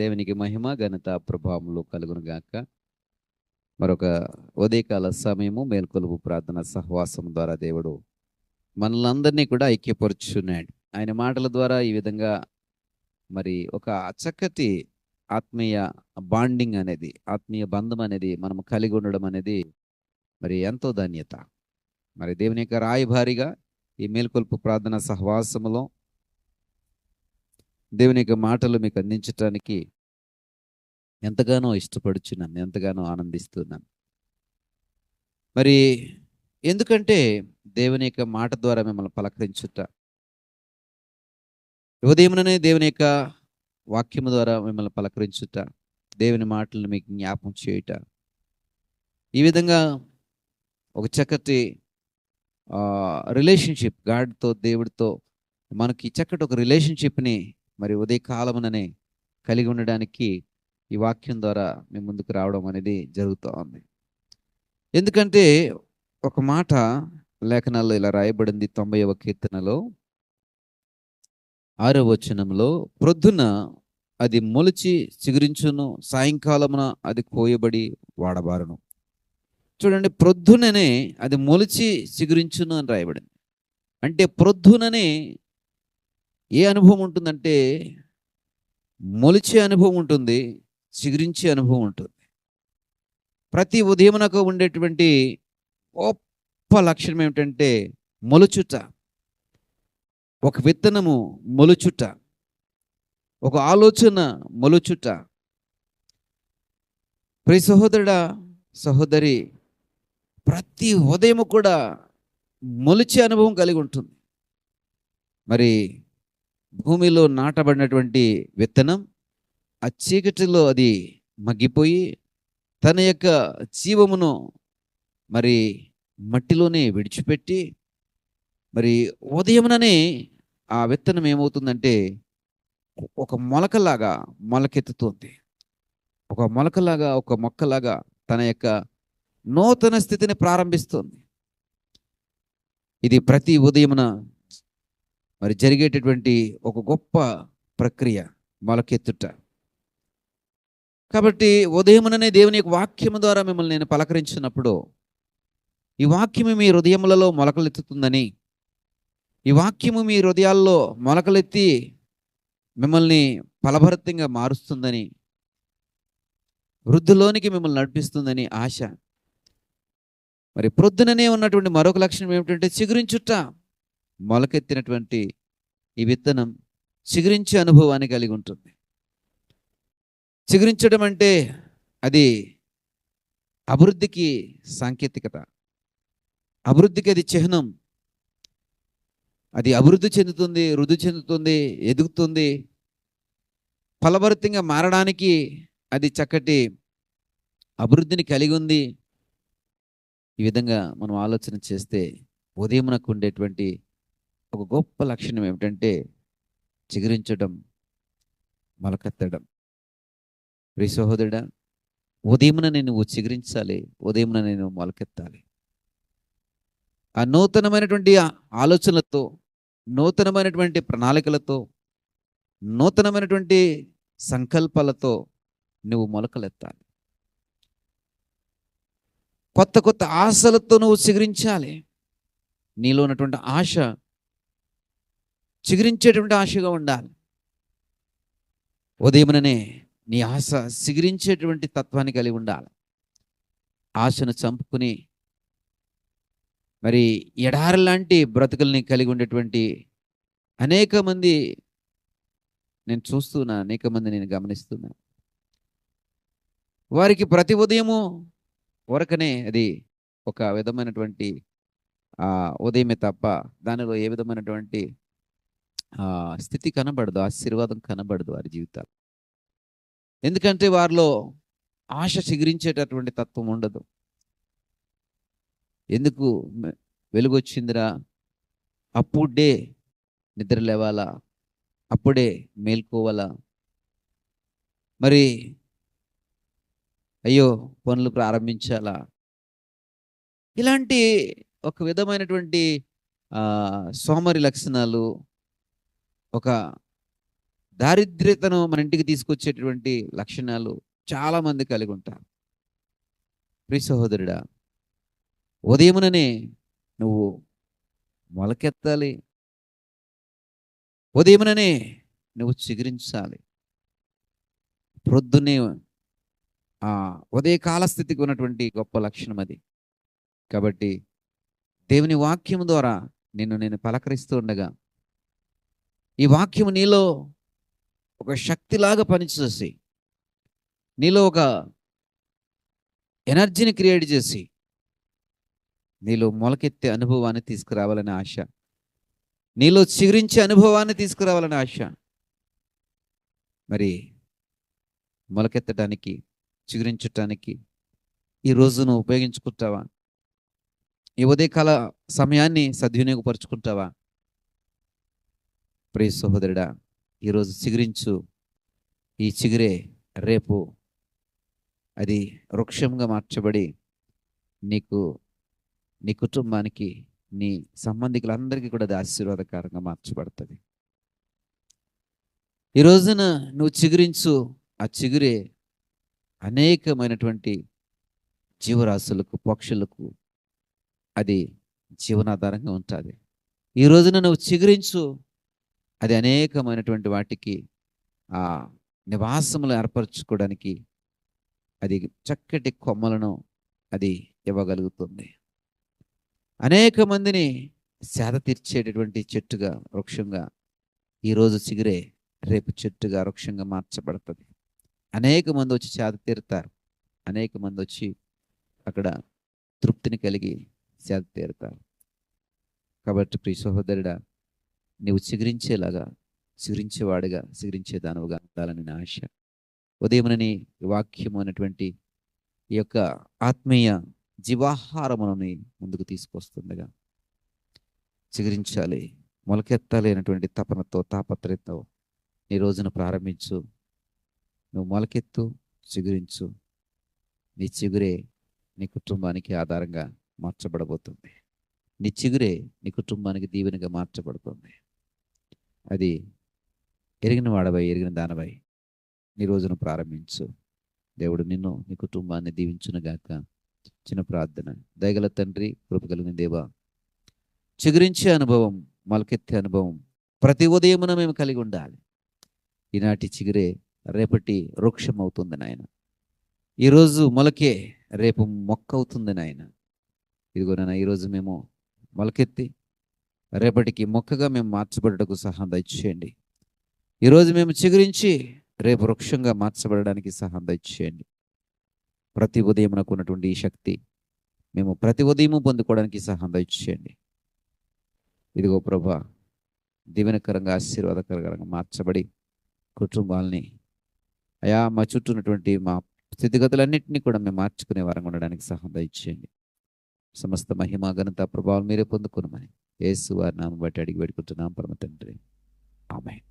దేవునికి మహిమ ఘనత ప్రభావములు కలుగును గాక. మరొక ఉదయకాల సమయము మేల్కొలుపు ప్రార్థన సహవాసం ద్వారా దేవుడు మనలందరినీ కూడా ఐక్యపరుచున్నాడు. ఆయన మాటల ద్వారా ఈ విధంగా మరి ఒక చక్కటి ఆత్మీయ బాండింగ్ అనేది, ఆత్మీయ బంధం అనేది మనం కలిగి ఉండడం అనేది మరి ఎంతో ధన్యత. మరి దేవుని యొక్క రాయభారిగా ఈ మేల్కొల్పు ప్రార్థన సహవాసములో దేవుని యొక్క మాటలు మీకు అందించటానికి ఎంతగానో ఇష్టపడుచున్నాను, ఎంతగానో ఆనందిస్తున్నాను. మరి ఎందుకంటే దేవుని యొక్క మాట ద్వారా మిమ్మల్ని పలకరించుట, ఉదయముననే దేవుని యొక్క వాక్యము ద్వారా మిమ్మల్ని పలకరించుట, దేవుని మాటలను మీకు జ్ఞాపకం చేయుట, ఈ విధంగా ఒక చక్కటి రిలేషన్షిప్ గాడ్తో, దేవుడితో మనకి చక్కటి ఒక రిలేషన్షిప్ని మరి ఉదయకాలముననే కలిగి ఉండడానికి ఈ వాక్యం ద్వారా మేము ముందుకు రావడం అనేది జరుగుతూ ఉంది. ఎందుకంటే ఒక మాట లేఖనాల్లో ఇలా రాయబడింది, 90వ కీర్తనలో 6వ వచనంలో, ప్రొద్దున అది మొలిచి చిగురించును, సాయంకాలమున అది కోయబడి వాడబారును. చూడండి, ప్రొద్దుననే అది మొలిచి చిగురించును అని రాయబడింది. అంటే ప్రొద్దుననే ఏ అనుభవం ఉంటుందంటే మొలిచే అనుభవం ఉంటుంది, చిగురించే అనుభవం ఉంటుంది. ప్రతి ఉదయమునకు ఉండేటువంటి గొప్ప లక్షణం ఏమిటంటే మొలుచుట. ఒక విత్తనము మొలుచుట, ఒక ఆలోచన మొలుచుట. ప్రియ సహోదరుడా, సహోదరి, ప్రతి ఉదయము కూడా మొలిచే అనుభవం కలిగి ఉంటుంది. మరి భూమిలో నాటబడినటువంటి విత్తనం ఆ చీకటిలో అది మగ్గిపోయి తన యొక్క జీవమును మరి మట్టిలోనే విడిచిపెట్టి మరి ఉదయముననే ఆ విత్తనం ఏమవుతుందంటే ఒక మొలకలాగా మొలకెత్తుతుంది. ఒక మొలకలాగా, ఒక మొక్కలాగా తన యొక్క నూతన స్థితిని ప్రారంభిస్తుంది. ఇది ప్రతి ఉదయమున మరి జరిగేటటువంటి ఒక గొప్ప ప్రక్రియ, మొలకెత్తుట. కాబట్టి ఉదయముననే దేవుని యొక్క వాక్యము ద్వారా మిమ్మల్ని నేను పలకరించినప్పుడు, ఈ వాక్యము మీ హృదయములలో మొలకలెత్తుతుందని, ఈ వాక్యము మీ హృదయాల్లో మొలకలెత్తి మిమ్మల్ని ఫలభరితంగా మారుస్తుందని, వృద్ధిలోనికి మిమ్మల్ని నడిపిస్తుందని ఆశ. మరి ప్రొద్దుననే ఉన్నటువంటి మరొక లక్షణం ఏమిటంటే చిగురించుట. మొలకెత్తినటువంటి ఈ విత్తనం చిగురించే అనుభవాన్ని కలిగి ఉంటుంది. చిగురించడం అంటే అది అభివృద్ధికి సాంకేతికత, అభివృద్ధికి అది చిహ్నం. అది అభివృద్ధి చెందుతుంది, వృద్ధి చెందుతుంది, ఎదుగుతుంది, ఫలభరితంగా మారడానికి అది చక్కటి అభివృద్ధిని కలిగి ఉంది. ఈ విధంగా మనం ఆలోచన చేస్తే ఉదయమునకు ఉండేటువంటి ఒక గొప్ప లక్షణం ఏమిటంటే చిగురించడం, మొలకెత్తడం. ప్రియ సహోదరుడా, ఉదయమున నువ్వు చిగురించాలి, ఉదయమున నేను మొలకెత్తాలి. ఆ నూతనమైనటువంటి ఆలోచనలతో, నూతనమైనటువంటి ప్రణాళికలతో, నూతనమైనటువంటి సంకల్పాలతో నువ్వు మొలకలెత్తాలి. కొత్త కొత్త ఆశలతో నువ్వు చిగురించాలి. నీలో ఉన్నటువంటి ఆశ చిగురించేటువంటి ఆశగా ఉండాలి. ఉదయముననే నీ ఆశ చిగురించేటువంటి తత్వాన్ని కలిగి ఉండాలి. ఆశను చంపుకుని మరి ఎడారి లాంటి బ్రతుకుల్ని కలిగి ఉండేటువంటి అనేక మంది నేను చూస్తున్నా, అనేక మంది నేను గమనిస్తున్నా. వారికి ప్రతి ఉదయము వరకనే అది ఒక విధమైనటువంటి ఉదయమే తప్ప దానిలో ఏ విధమైనటువంటి స్థితి కనబడదు, ఆశీర్వాదం కనబడదు వారి జీవితాలు. ఎందుకంటే వారిలో ఆశ చిగురించేటటువంటి తత్వం ఉండదు. ఎందుకు వెలుగు వచ్చిందిరా, అప్పుడే నిద్ర లేవాలా, అప్పుడే మేల్కోవాలా, మరి అయ్యో పనులు ప్రారంభించాలా, ఇలాంటి ఒక విధమైనటువంటి సోమరి లక్షణాలు, ఒక దారిద్ర్యతను మన ఇంటికి తీసుకొచ్చేటటువంటి లక్షణాలు చాలా మంది కలిగి ఉంటారు. ప్రియ సహోదరుడా, ఉదయముననే నువ్వు మొలకెత్తాలి, ఉదయముననే నువ్వు చిగురించాలి. ప్రొద్దునే ఉదయకాల స్థితికి ఉన్నటువంటి గొప్ప లక్షణం అది. కాబట్టి దేవుని వాక్యం ద్వారా నేను పలకరిస్తూ ఉండగా ఈ వాక్యం నీలో ఒక శక్తిలాగా పనిచేసి, నీలో ఒక ఎనర్జీని క్రియేట్ చేసి, నీలో మొలకెత్తే అనుభవాన్ని తీసుకురావాలనే ఆశ, నీలో చిగురించే అనుభవాన్ని తీసుకురావాలనే ఆశ. మరి మొలకెత్తడానికి, చిగురించటానికి ఈ రోజును ఉపయోగించుకుంటావా? ఈ ఉదయకాల సమయాన్ని సద్వినియోగపరుచుకుంటావా? ప్రియ సహోదరుడా, ఈరోజు చిగురించు. ఈ చిగురే రేపు అది వృక్షంగా మార్చబడి నీకు, నీ కుటుంబానికి, నీ సంబంధికులందరికీ కూడా అది ఆశీర్వాదకరంగా మార్చబడుతుంది. ఈ రోజున నువ్వు చిగురించు. ఆ చిగురే అనేకమైనటువంటి జీవరాశులకు, పక్షులకు అది జీవనాధారంగా ఉంటుంది. ఈ రోజున నువ్వు చిగురించు. అది అనేకమైనటువంటి వాటికి ఆ నివాసములు ఏర్పరచుకోవడానికి అది చక్కటి కొమ్మలను అది ఇవ్వగలుగుతుంది. అనేక మందిని సేద తీర్చేటటువంటి చెట్టుగా, వృక్షంగా ఈరోజు చిగురే రేపు చెట్టుగా, వృక్షంగా మార్చబడుతుంది. అనేక మంది వచ్చి సేద తీరుతారు. అనేక మంది వచ్చి అక్కడ తృప్తిని కలిగి సేద తీరుతారు. కాబట్టి ప్రియ సహోదరుడా, నీవు చిగురించేలాగా, చిగురించేవాడుగా, చిగురించేదానువుగా ఉండాలని నా ఆశ. ఉదయమునని వాక్యము అనేటువంటి ఈ యొక్క ఆత్మీయ జీవాహారముని ముందుకు తీసుకొస్తుండగా చిగురించాలి, మొలకెత్తాలి అనేటువంటి తపనతో, తాపత్రయతో నీ రోజున ప్రారంభించు. నువ్వు మొలకెత్తు, చిగురించు. నీ చిగురే నీ కుటుంబానికి ఆధారంగా మార్చబడబోతుంది. నీ చిగురే నీ కుటుంబానికి దీవెనగా మార్చబడుతుంది. అది ఎరిగిన వాడవై, ఎరిగిన దానవై నీ రోజును ప్రారంభించు. దేవుడు నిన్ను, నీ కుటుంబాన్ని దీవించునుగాక. చిన్న ప్రార్థన. దయగల తండ్రి, కృప కలిగిన దేవా, చిగురించే అనుభవం, మొలకెత్తే అనుభవం ప్రతి ఉదయమున మేము కలిగి ఉండాలి. ఈనాటి చిగురే రేపటి వృక్షం అవుతుంది నాయన. ఈరోజు మొలకే రేపు మొక్క అవుతుంది నాయన. ఇదిగో నాయన, ఈరోజు మేము మొలకెత్తి రేపటికి మొక్కగా మేము మార్చబడటకు సహాయం దయచేయండి. ఈరోజు మేము చిగురించి రేపు వృక్షంగా మార్చబడడానికి సహాయం దయచేయండి. ప్రతి ఉదయం నాకు ఉన్నటువంటి ఈ శక్తి మేము ప్రతి ఉదయము పొందుకోవడానికి సహాయం దయచేయండి. ఇదిగో ప్రభా, దీవెనకరంగా, ఆశీర్వాదకరంగా మార్చబడి కుటుంబాలని, అయా మా చుట్టూ ఉన్నటువంటి మా స్థితిగతులన్నింటినీ కూడా మేము మార్చుకునే వారంగా ఉండడానికి సహాయం దయచేయండి. సమస్త మహిమ, ఘనత, ప్రభావం మీరే పొందుకున్నామని యేసు వారి నామం బట్టి అడిగి పెట్టుకుంటున్నాం పరమ తండ్రి. ఆమేన్.